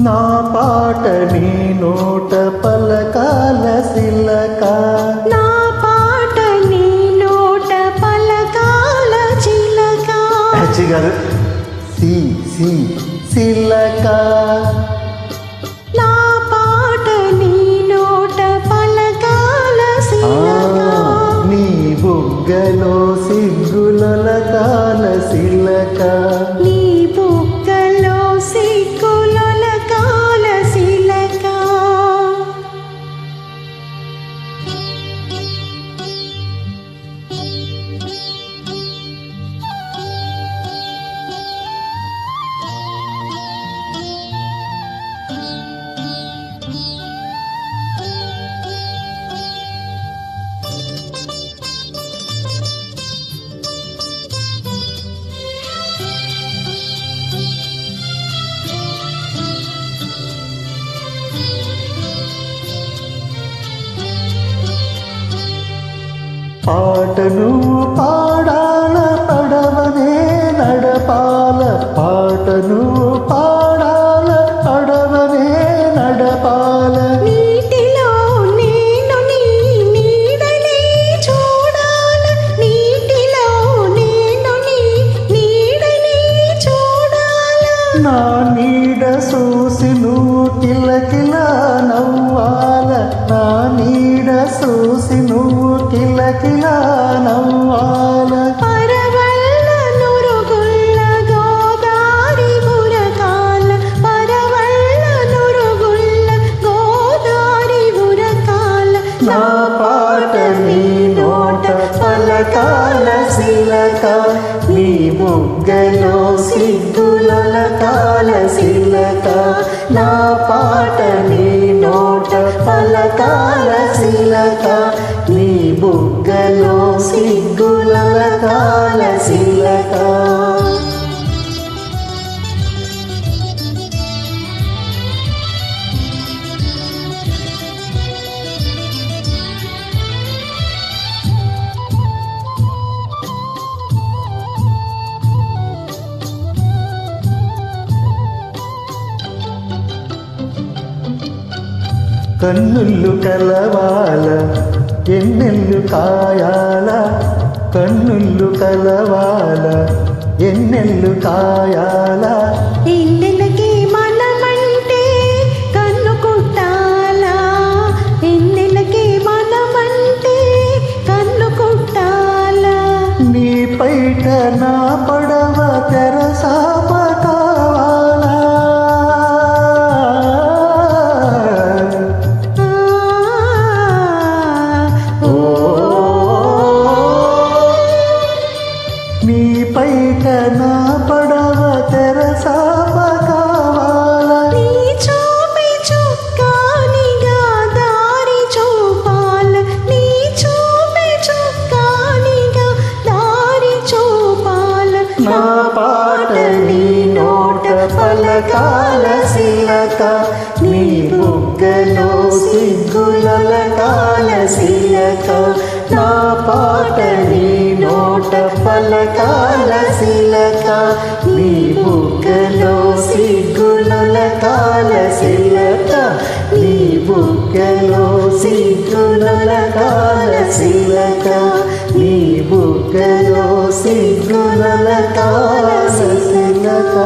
నా పాట నీ నోట పలకాల సిలక, నా పాట నీ నోట పలకాల చిలక. గారు సి సి సిలక, నా పాట నీ నోట పలకాల సిలక. నీ బుగ్గలో సిగ్గులొలకాల సిలక, నీ బుగ్గలో సిగ్గులొలకాల సిలక. పాటను పాడాల పడవనే నడపాల, పాటను పాడాల పడవనే నడపాల. నీటిలో నేను నీ నీడనే చూడాల, నీటిలో నేను నీ నీడనే చూడాల. నా నీడ చూసి నువ్వు కిలకిల నవ్వాల, నా నీడ చూసి నువ్వు కిలకిల నవ్వాల. పరవళ్ళ నురుగుళ్ళ గోదారి బురకాల, పరవళ్ళ నురుగుళ్ళ గోదారి బురకాల. నా పాట నీ నోట పలకాల సిలక, నీ బుగ్గలో సిగ్గులొలకాల సిలక. నా పాట నీ నోట పలకాల సిలక, నీ బుగ్గలో సిగ్గులొలకాల సిలక. కన్నుళ్ళు కలవాల ఎన్నెల్లు కాయాల, కన్నుళ్ళు కలవాల ఎన్నెల్లు కాయాల. ఎన్నెలకి మనమంటే కన్ను కుట్టాలా, ఎన్నెలకి మనమంటే కన్ను కుట్టాలా. నీ పైట నా పడవ తెరసాప కావాలా, నీ పైట నా పడవ తెరసాప కావాలా. నీ చూపే చుక్కానిగా దారి చూపాల, నీ చూపే చుక్కానిగా దారి చూపాల. నా పాట నీ నోట పలకాల సిలక, నీ బుగ్గలో సిగ్గులొలకాల సిలక. నా పాట నీ నోట పలకాల సిలక, నీ బుగ్గలో సిగ్గులొలకాల సిలక, నీ బుగ్గలో సిగ్గులొలకాల సిలక, నీ బుగ్గలో సిగ్గులొలకాల సిలక.